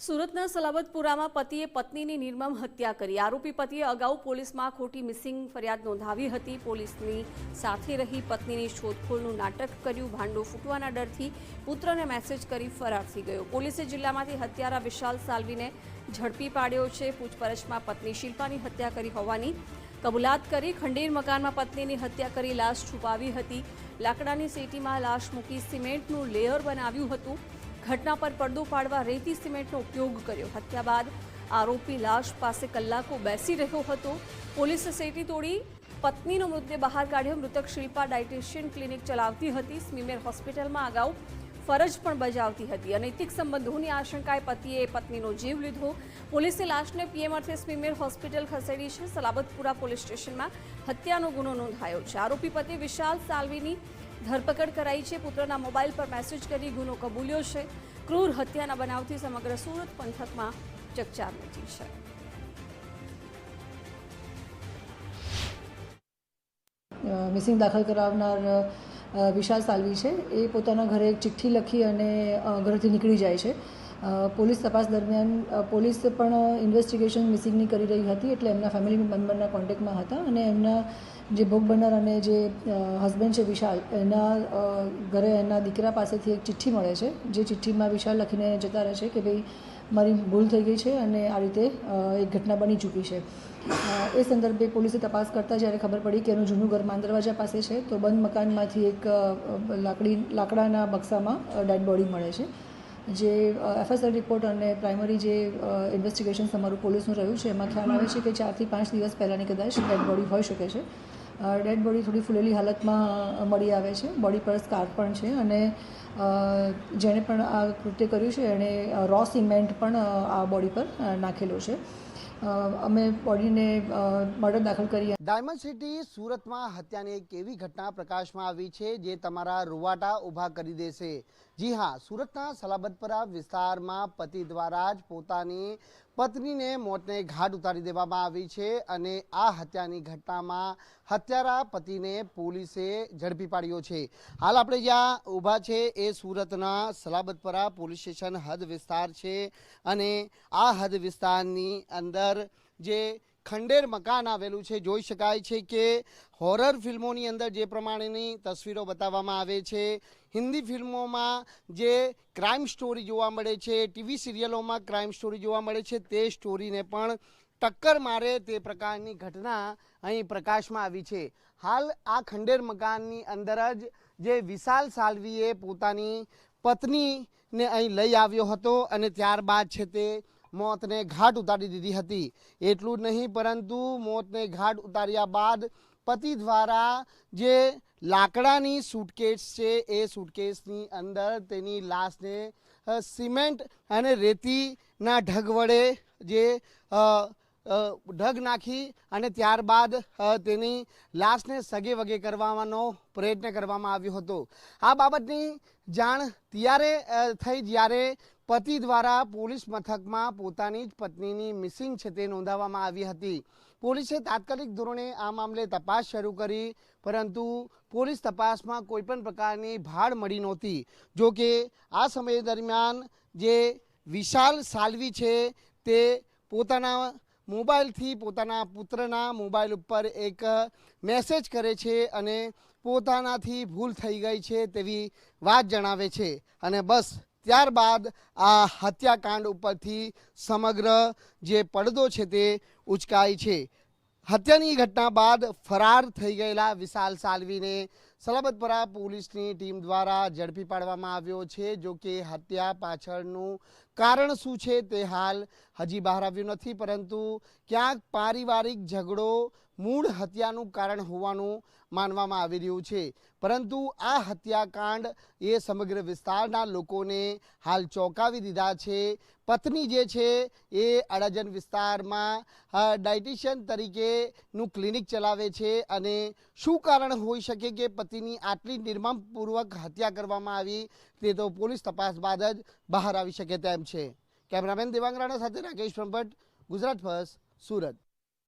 સુરતના સલાબતપુરામાં પતિએ પત્નીની નિર્મમ હત્યા કરી। આરોપી પતિએ અગાઉ પોલીસમાં ખોટી મિસિંગ ફરિયાદ નોંધાવી હતી। પોલીસની સાથે રહી પત્નીની શોધખોળનું નાટક કર્યું। ભાંડો ફૂટવાના ડરથી પુત્રને મેસેજ કરી ફરાર થઈ ગયો। પોલીસે જિલ્લામાંથી હત્યારા વિશાલ સાલ્વીને ઝડપી પાડ્યો છે। પૂછપરછમાં પત્ની શિલ્પાની હત્યા કરી હોવાની કબૂલાત કરી। ખંડેર મકાનમાં પત્નીની હત્યા કરી લાશ છુપાવી હતી। લાકડાની સેટીમાં લાશ મૂકી સિમેન્ટનું લેયર બનાવ્યું હતું। ઘટના પર પડદો પાડવા રેતી સિમેન્ટનો ઉપયોગ કર્યો। હત્યા બાદ આરોપી લાશ પાસે કલાકો બેસી રહ્યો હતો। પોલીસે સેટી તોડી પત્નીનો મૃતદેહ બહાર કાઢ્યો। મૃતક શિલ્પા ડાયટિશિયન ક્લિનિક ચલાવતી હતી। સ્મીમેર હોસ્પિટલમાં અગાઉ ફરજ પણ બજાવતી હતી। અનૈતિક સંબંધોની આશંકાએ પતિએ પત્નીનો જીવ લીધો। પોલીસે લાશને પીએમ અર્થે સ્મીમેર હોસ્પિટલ ખસેડી છે। સલાબતપુરા પોલીસ સ્ટેશનમાં હત્યાનો ગુનો નોંધાયો છે। આરોપી પતિ વિશાલ સાલ્વીની ધરપકડ કરાઈ છે। પુત્રના મોબાઈલ પર મેસેજ કરી ગુનો કબૂલ્યો છે। ક્રૂર હત્યાના બનાવથી સમગ્ર સુરત પંથકમાં ચકચાર મચી છે। મિસિંગ દાખલ કરાવનાર વિશાલ સાલ્વી છે એ પોતાના ઘરે એક ચિઠ્ઠી લખી અને ઘરેથી નીકળી જાય છે। પોલીસ તપાસ દરમિયાન પોલીસ પણ ઇન્વેસ્ટિગેશન મિસિંગની કરી રહી હતી, એટલે એમના ફેમિલી મેમ્બરના કોન્ટેક્ટમાં હતા અને એમના જે ભોગ બનનાર અને જે હસબન્ડ છે વિશાલ, એના ઘરે એના દીકરા પાસેથી એક ચિઠ્ઠી મળે છે। જે ચિઠ્ઠીમાં વિશાલ લખીને જતા રહે છે કે ભાઈ મારી ભૂલ થઈ ગઈ છે અને આ રીતે એક ઘટના બની ચૂકી છે। એ સંદર્ભે પોલીસે તપાસ કરતાં જ્યારે ખબર પડી કે એનું જૂનું ઘર માંદરવાજા પાસે છે, તો બંધ મકાનમાંથી એક લાકડાના બક્સામાં ડેડ બોડી મળે છે। જે એફએસએલ રિપોર્ટ અને પ્રાઇમરી જે ઇન્વેસ્ટિગેશન અમારું પોલીસનું રહ્યું છે, એમાં ખ્યાલ આવે છે કે 4 થી 5 દિવસ પહેલાંની કદાચ ડેડ બોડી હોઈ શકે છે। ડેડ બોડી થોડી ફૂલેલી હાલતમાં મળી આવે છે। બોડી પર સ્કાર પણ છે અને જેણે પણ આ કૃત્ય કર્યું છે એણે રો સિમેન્ટ પણ આ બોડી પર નાખેલો છે। અમે બોડીને મર્ડર દાખલ કરી। ડાયમંડ સિટી સુરતમાં હત્યાની એક એવી ઘટના પ્રકાશમાં આવી છે જે તમારા રૂવાટા ઊભા કરી દેશે। જી હા, સુરતના સલાબતપુરા વિસ્તારમાં પતિ દ્વારા જ પોતાની પત્નીને મોતને ઘાટ ઉતારી દેવામાં આવી છે અને આ હત્યાની ઘટનામાં હત્યારા પતિને પોલીસે ઝડપી પાડ્યો છે। હાલ આપણે જ્યાં ઊભા છે એ સુરતના સલાબતપુરા પોલીસ સ્ટેશન હદ વિસ્તાર છે અને આ હદ વિસ્તારની અંદર જે ખંડેર મકાન આવેલું છે, જોઈ શકાય છે કે હોરર ફિલ્મોની અંદર જે પ્રમાણેની તસવીરો બતાવવામાં આવે છે, હિન્દી ફિલ્મોમાં જે ક્રાઇમ સ્ટોરી જોવા મળે છે, ટીવી સિરિયલોમાં ક્રાઇમ સ્ટોરી જોવા મળે છે, તે સ્ટોરીને પણ ટક્કર મારે તે પ્રકારની ઘટના અહીં પ્રકાશમાં આવી છે। હાલ આ ખંડેર મકાનની અંદર જ જે વિશાલ સાલ્વીએ પોતાની પત્નીને અહીં લઈ આવ્યો હતો અને ત્યારબાદ છે તે મોતને ઘાટ ઉતારી દીધી હતી। એટલું જ નહીં, પરંતુ મોતને ઘાટ ઉતાર્યા બાદ પતિ દ્વારા જે લાકડાની સૂટકેસ છે એ સૂટકેસની અંદર તેની લાશને સિમેન્ટ અને રેતીના ઢગ વડે જે ઢગ નાખી અને ત્યારબાદ તેની લાશને સગે વગે કરવાનો પ્રયત્ન કરવામાં આવ્યો હતો। આ બાબતની જાણ ત્યારે થઈ જ્યારે પતિ દ્વારા પોલીસ મથકમાં પોતાની જ પત્નીની મિસિંગ છે તે નોંધાવવામાં આવી હતી। પોલીસે તાત્કાલિક ધોરણે આ મામલે તપાસ શરૂ કરી, પરંતુ પોલીસ તપાસમાં કોઈપણ પ્રકારની ભાળ મળી નહોતી। જો કે આ સમય દરમિયાન જે વિશાલ સાલ્વી છે તે પોતાના મોબાઈલથી પોતાના પુત્રના મોબાઈલ ઉપર એક મેસેજ કરે છે અને પોતાનાથી ભૂલ થઈ ગઈ છે તેવી વાત જણાવે છે અને બસ ત્યારબાદ આ હત્યાકાંડ ઉપરથી સમગ્ર જે પડદો છે તે ઉચકાય છે। હત્યાની ઘટના બાદ ફરાર થઈ ગયેલા વિશાલ સાલ્વીને સલાબતપુરા પોલીસની ટીમ દ્વારા ઝડપી પાડવામાં આવ્યો છે। જો કે હત્યા પાછળનું કારણ શું છે તે હાલ હજી બહાર આવ્યું નથી, પરંતુ ક્યાંક પારિવારિક ઝઘડો મૂળ હત્યાનું કારણ હોવાનું માનવામાં આવી રહ્યું છે। પરંતુ આ હત્યાકાંડ એ સમગ્ર વિસ્તારના લોકોને હાલ ચોંકાવી દીધા છે। પત્ની જે છે એ અડાજણ વિસ્તારમાં ડાયટિશિયન તરીકેનું ક્લિનિક ચલાવે છે અને શું કારણ હોઈ શકે કે પતિની આટલી નિર્મમપૂર્વક હત્યા કરવામાં આવી તે તો પોલીસ તપાસ બાદ જ બહાર આવી શકે તેમ છે। કેમેરામેન દેવાંગ રાણા સાથે રાકેશ બ્રહ્મભટ્ટ, ગુજરાત ફર્સ્ટ, સુરત।